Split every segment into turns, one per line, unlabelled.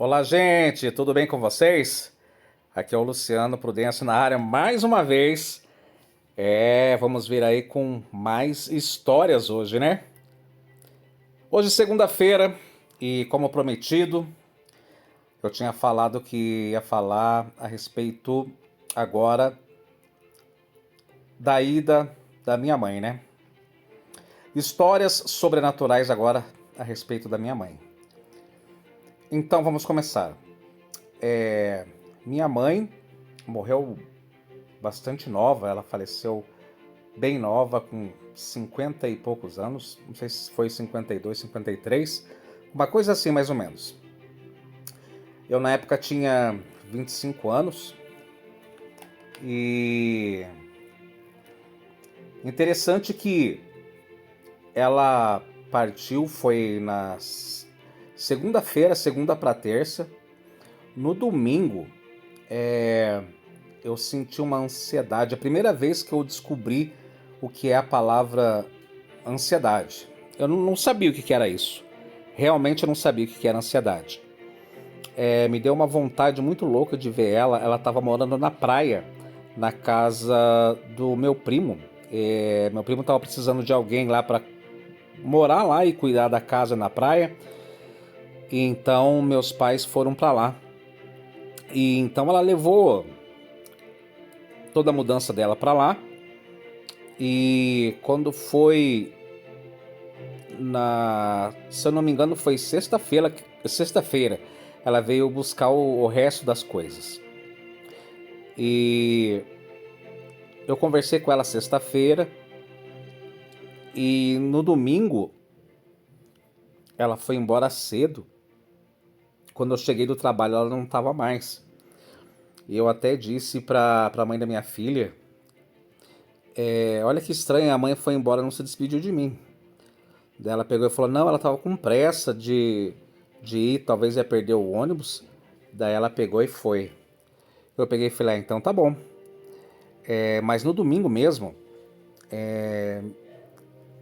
Olá, gente, tudo bem com vocês? Aqui é o Luciano Prudêncio na área mais uma vez. Vamos vir aí com mais histórias hoje, né? Hoje, segunda-feira, e como prometido, eu tinha falado que ia falar a respeito agora da ida da minha mãe, né? Histórias sobrenaturais agora a respeito da minha mãe. Então vamos começar. Minha mãe morreu bastante nova, ela faleceu bem nova, com 50 e poucos anos, não sei se foi 52, 53, uma coisa assim mais ou menos. Eu na época tinha 25 anos e interessante que ela partiu foi na segunda-feira, segunda para terça. No domingo, eu senti uma ansiedade. A primeira vez que eu descobri o que é a palavra ansiedade. Eu não sabia o que era isso. Realmente eu não sabia o que era ansiedade. Me deu uma vontade muito louca de ver ela. Ela estava morando na praia, na casa do meu primo. Meu primo estava precisando de alguém lá para morar lá e cuidar da casa na praia. E então meus pais foram para lá. E então ela levou toda a mudança dela para lá. E quando foi se eu não me engano, foi sexta-feira, ela veio buscar o resto das coisas. E eu conversei com ela sexta-feira e no domingo ela foi embora cedo. Quando eu cheguei do trabalho, ela não estava mais. E eu até disse para a mãe da minha filha, olha que estranho, a mãe foi embora e não se despediu de mim. Daí ela pegou e falou, não, ela estava com pressa de ir, talvez ia perder o ônibus. Daí ela pegou e foi. Eu peguei e falei, então tá bom. Mas no domingo mesmo,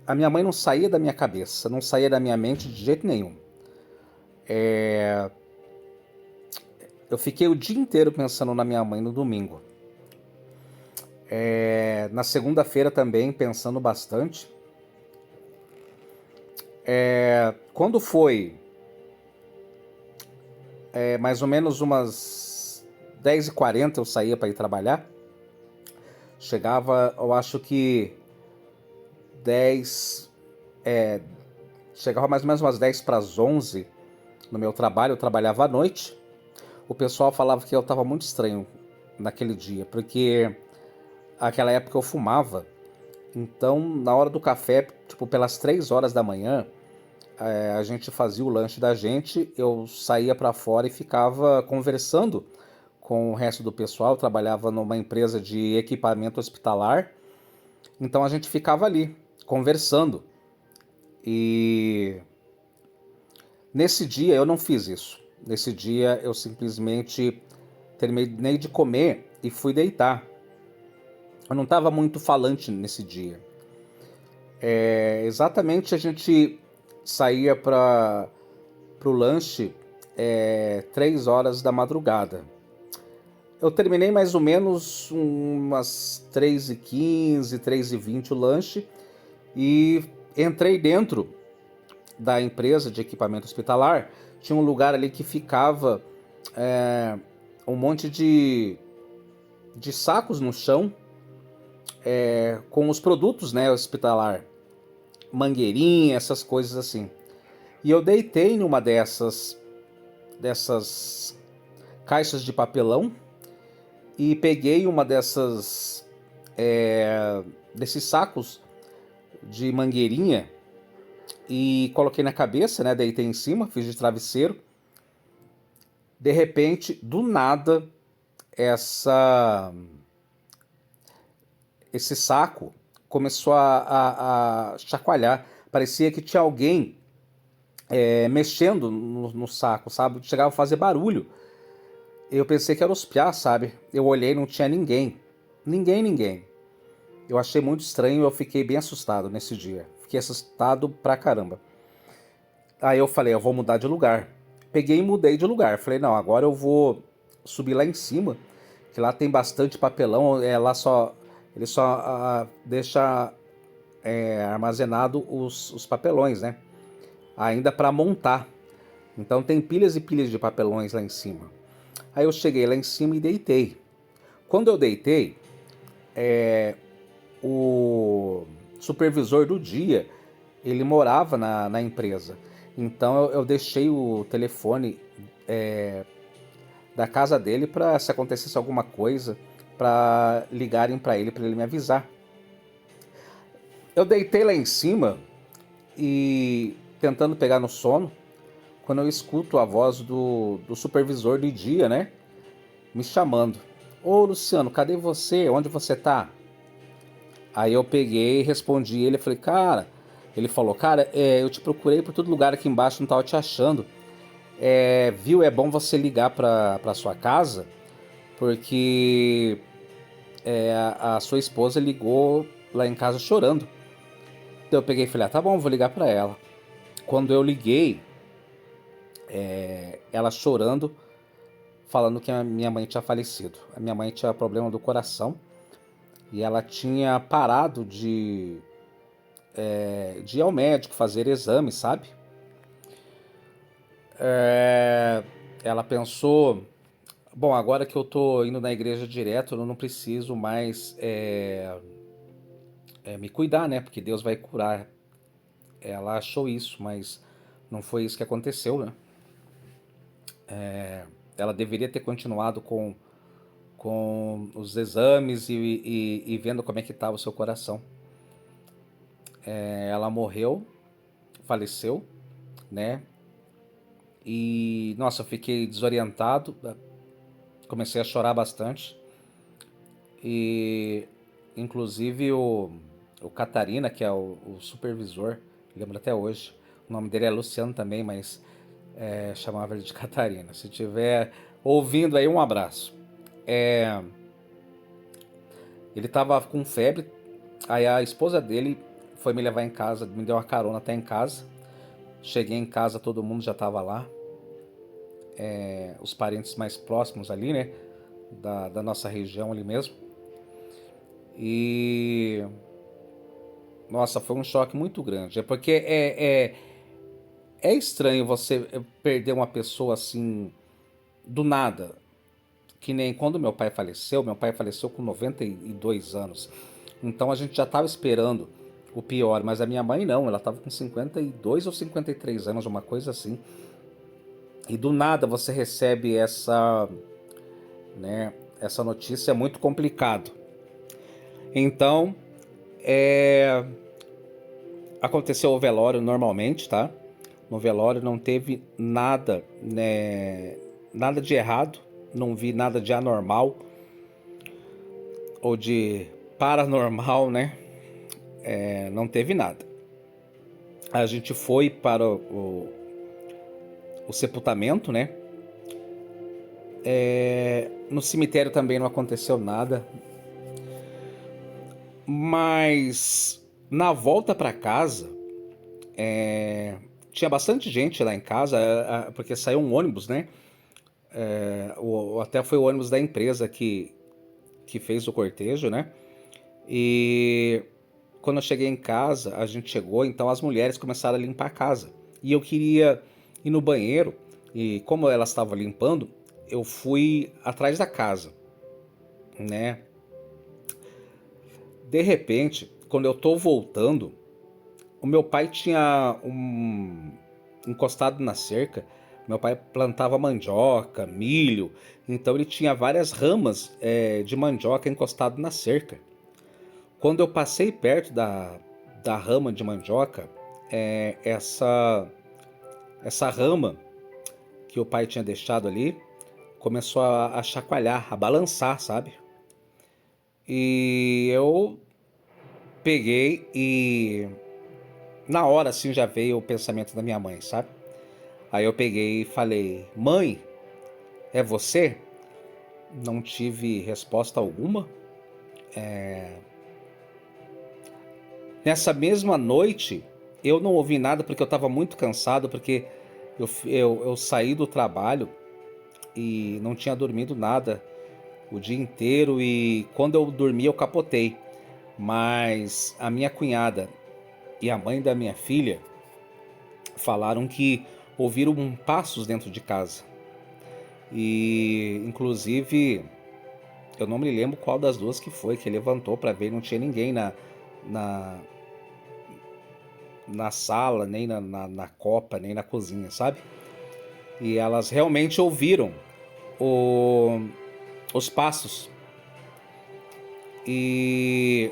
a minha mãe não saía da minha cabeça, não saía da minha mente de jeito nenhum. Eu fiquei o dia inteiro pensando na minha mãe no domingo. Na segunda-feira também, pensando bastante. Quando foi mais ou menos umas 10h40 eu saía para ir trabalhar. Chegava, eu acho que 10... chegava mais ou menos umas 10 para as 11 no meu trabalho. Eu trabalhava à noite. O pessoal falava que eu estava muito estranho naquele dia, porque naquela época eu fumava. Então, na hora do café, tipo pelas 3 horas da manhã, a gente fazia o lanche da gente, eu saía para fora e ficava conversando com o resto do pessoal. Eu trabalhava numa empresa de equipamento hospitalar, então a gente ficava ali, conversando. E nesse dia eu não fiz isso. Nesse dia eu simplesmente terminei de comer e fui deitar. Eu não estava muito falante nesse dia. Exatamente, a gente saía para o lanche 3 horas da madrugada. Eu terminei mais ou menos umas 3h15, 3h20 o lanche e entrei dentro da empresa de equipamento hospitalar. Tinha um lugar ali que ficava um monte de sacos no chão com os produtos, né, hospitalar, mangueirinha, essas coisas assim. E eu deitei numa dessas caixas de papelão e peguei uma desses sacos de mangueirinha e coloquei na cabeça, né? Deitei em cima, fiz de travesseiro. De repente, do nada, esse saco começou a chacoalhar. Parecia que tinha alguém mexendo no saco, sabe? Chegava a fazer barulho. Eu pensei que era os piá, sabe? Eu olhei, não tinha ninguém. Ninguém. Eu achei muito estranho e eu fiquei bem assustado nesse dia. Fiquei assustado pra caramba. Aí eu falei, eu vou mudar de lugar. Peguei e mudei de lugar. Falei, não, agora eu vou subir lá em cima, que lá tem bastante papelão. Lá só ele só deixa armazenado os papelões, né? Ainda para montar. Então tem pilhas e pilhas de papelões lá em cima. Aí eu cheguei lá em cima e deitei. Quando eu deitei, o supervisor do dia, ele morava na empresa. Então eu deixei o telefone da casa dele para, se acontecesse alguma coisa, para ligarem para ele me avisar. Eu deitei lá em cima e tentando pegar no sono, quando eu escuto a voz do supervisor do dia, né? Me chamando. Ô Luciano, cadê você? Onde você tá? Aí eu peguei, respondi ele, falei, cara... Ele falou, cara, eu te procurei por todo lugar aqui embaixo, não tava te achando. Viu, é bom você ligar pra sua casa, porque a sua esposa ligou lá em casa chorando. Então eu peguei e falei, tá bom, vou ligar pra ela. Quando eu liguei, ela chorando, falando que a minha mãe tinha falecido. A minha mãe tinha problema do coração e ela tinha parado de ir ao médico fazer exames, sabe? Ela pensou, bom, agora que eu tô indo na igreja direto, eu não preciso mais me cuidar, né? Porque Deus vai curar. Ela achou isso, mas não foi isso que aconteceu, né? Ela deveria ter continuado com os exames e vendo como é que estava o seu coração. Ela morreu, faleceu, né? E, nossa, eu fiquei desorientado, comecei a chorar bastante. E, inclusive, o Catarina, que é o supervisor, lembro até hoje, o nome dele é Luciano também, mas chamava ele de Catarina. Se tiver ouvindo aí, um abraço. Ele tava com febre, aí a esposa dele foi me levar em casa, me deu uma carona até em casa. Cheguei em casa, todo mundo já tava lá. Os parentes mais próximos ali, né? Da nossa região ali mesmo. E... Nossa, foi um choque muito grande. Porque é estranho você perder uma pessoa assim, do nada. Que nem quando meu pai faleceu com 92 anos. Então a gente já estava esperando o pior, mas a minha mãe não, ela estava com 52 ou 53 anos, uma coisa assim. E do nada você recebe essa notícia, é muito complicado. Então, aconteceu o velório normalmente, tá? No velório não teve nada, né, nada de errado, não vi nada de anormal ou de paranormal, né? Não teve nada. A gente foi para o sepultamento, né? No cemitério também não aconteceu nada. Mas na volta para casa, tinha bastante gente lá em casa, porque saiu um ônibus, né? Até foi o ônibus da empresa que fez o cortejo, né? E quando eu cheguei em casa, a gente chegou, então as mulheres começaram a limpar a casa. E eu queria ir no banheiro, e como elas estavam limpando, eu fui atrás da casa, né? De repente, quando eu tô voltando, o meu pai tinha encostado na cerca. Meu pai plantava mandioca, milho, então ele tinha várias ramas de mandioca encostado na cerca. Quando eu passei perto da rama de mandioca, essa rama que o pai tinha deixado ali começou a chacoalhar, a balançar, sabe? E eu peguei e na hora assim já veio o pensamento da minha mãe, sabe? Aí eu peguei e falei, mãe, é você? Não tive resposta alguma. Nessa mesma noite, eu não ouvi nada porque eu estava muito cansado, porque Eu saí do trabalho e não tinha dormido nada o dia inteiro, e quando eu dormi eu capotei. Mas a minha cunhada e a mãe da minha filha falaram que ouviram passos dentro de casa. E inclusive eu não me lembro qual das duas que foi que levantou para ver, não tinha ninguém na, na sala, nem na copa, nem na cozinha, sabe? E elas realmente ouviram o- os passos. E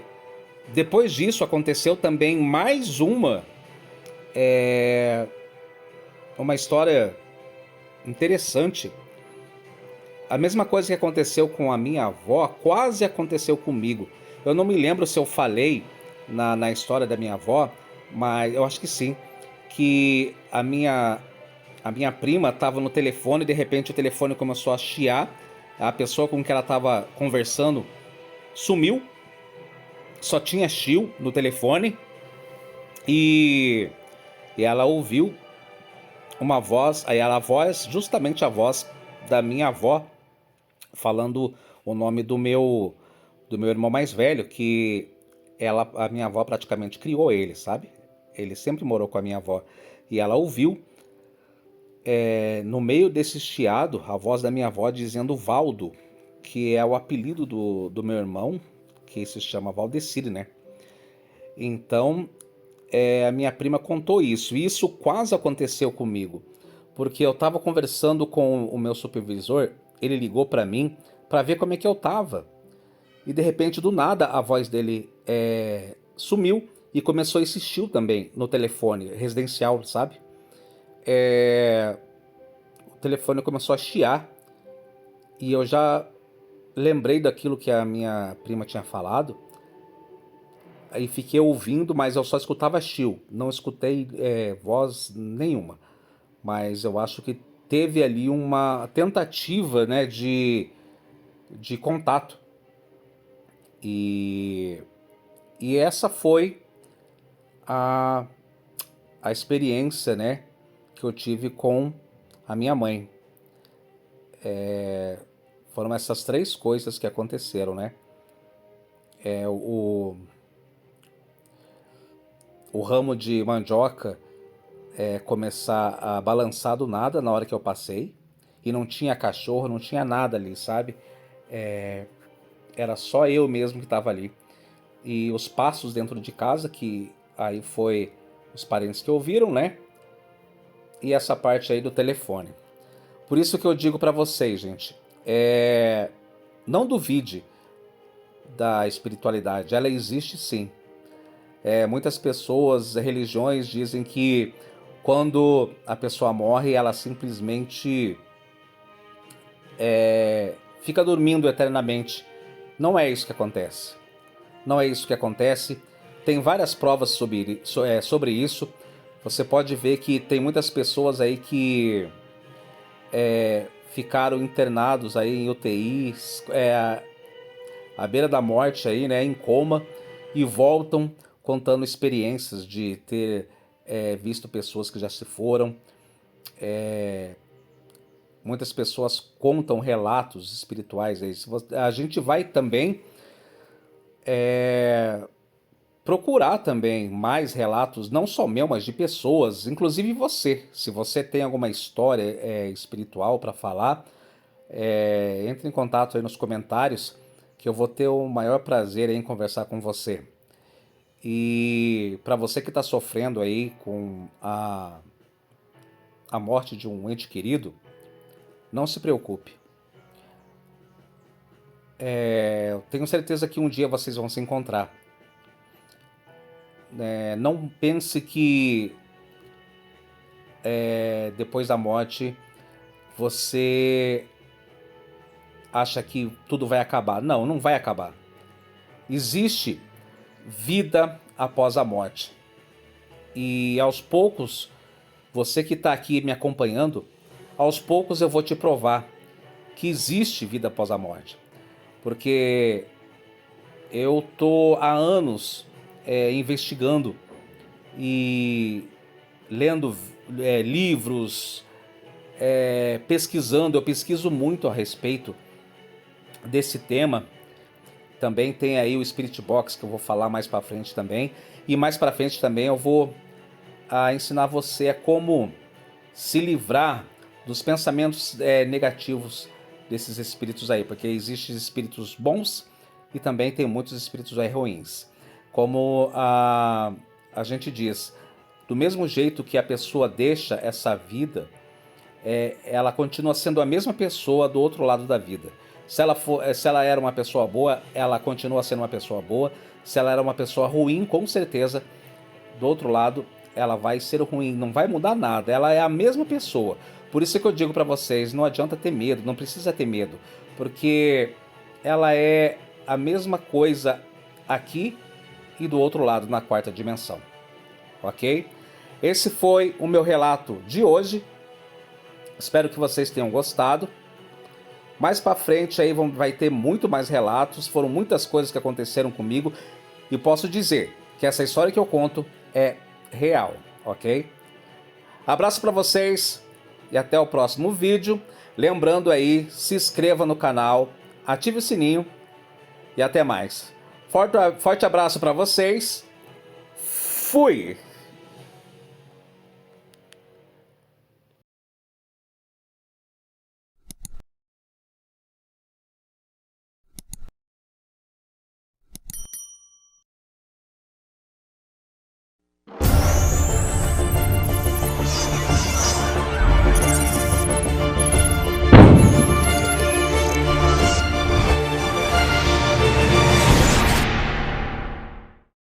depois disso aconteceu também mais uma história interessante. A mesma coisa que aconteceu com a minha avó, quase aconteceu comigo. Eu não me lembro se eu falei na história da minha avó, mas eu acho que sim. Que a minha prima estava no telefone e de repente o telefone começou a chiar. A pessoa com quem ela estava conversando sumiu, só tinha chiu no telefone e, e ela ouviu uma voz, aí era a voz, justamente a voz da minha avó, falando o nome do meu irmão mais velho, que a minha avó praticamente criou ele, sabe? Ele sempre morou com a minha avó. E ela ouviu, no meio desse chiado, a voz da minha avó dizendo Valdo, que é o apelido do meu irmão, que se chama Valdecir, né? Então, a minha prima contou isso. E isso quase aconteceu comigo, porque eu estava conversando com o meu supervisor, ele ligou para mim para ver como é que eu tava. E de repente, do nada, a voz dele sumiu e começou esse chill também no telefone residencial, sabe? O telefone começou a chiar e eu já lembrei daquilo que a minha prima tinha falado. Aí fiquei ouvindo, mas eu só escutava chill, não escutei voz nenhuma. Mas eu acho que teve ali uma tentativa, né, de contato. E, e essa foi a, a experiência, né, que eu tive com a minha mãe. Foram essas três coisas que aconteceram, né? É, o, o ramo de mandioca começar a balançar do nada na hora que eu passei. E não tinha cachorro, não tinha nada ali, sabe? Era só eu mesmo que estava ali. E os passos dentro de casa, que aí foi os parentes que ouviram, né? E essa parte aí do telefone. Por isso que eu digo para vocês, gente, não duvide da espiritualidade, ela existe sim. Muitas pessoas, religiões dizem que quando a pessoa morre, ela simplesmente fica dormindo eternamente. Não é isso que acontece. Não é isso que acontece. Tem várias provas sobre isso. Você pode ver que tem muitas pessoas aí que ficaram internados aí em UTIs, à beira da morte aí, né, em coma, e voltam contando experiências de ter visto pessoas que já se foram. Muitas pessoas contam relatos espirituais aí. A gente vai também procurar também mais relatos, não só meu, mas de pessoas, inclusive você. Se você tem alguma história espiritual para falar, entre em contato aí nos comentários, que eu vou ter o maior prazer em conversar com você. E para você que está sofrendo aí com a morte de um ente querido, não se preocupe. Eu tenho certeza que um dia vocês vão se encontrar. Não pense que depois da morte você acha que tudo vai acabar. Não, não vai acabar. Existe vida após a morte. E aos poucos, você que está aqui me acompanhando, aos poucos eu vou te provar que existe vida após a morte. Porque eu tô há anos investigando e lendo livros, pesquisando. Eu pesquiso muito a respeito desse tema. Também tem aí o Spirit Box, que eu vou falar mais para frente também. E mais para frente também eu vou ensinar você a como se livrar dos pensamentos negativos desses espíritos aí, porque existem espíritos bons e também tem muitos espíritos aí ruins. Como a gente diz, do mesmo jeito que a pessoa deixa essa vida, ela continua sendo a mesma pessoa do outro lado da vida. Se ela era uma pessoa boa, ela continua sendo uma pessoa boa. Se ela era uma pessoa ruim, com certeza, do outro lado, ela vai ser ruim, não vai mudar nada. Ela é a mesma pessoa. Por isso que eu digo para vocês, não adianta ter medo, não precisa ter medo, porque ela é a mesma coisa aqui e do outro lado, na quarta dimensão. Ok? Esse foi o meu relato de hoje. Espero que vocês tenham gostado. Mais para frente aí vai ter muito mais relatos. Foram muitas coisas que aconteceram comigo e posso dizer que essa história que eu conto é real, ok? Abraço para vocês e até o próximo vídeo. Lembrando aí, se inscreva no canal, ative o sininho e até mais. Forte abraço para vocês. Fui!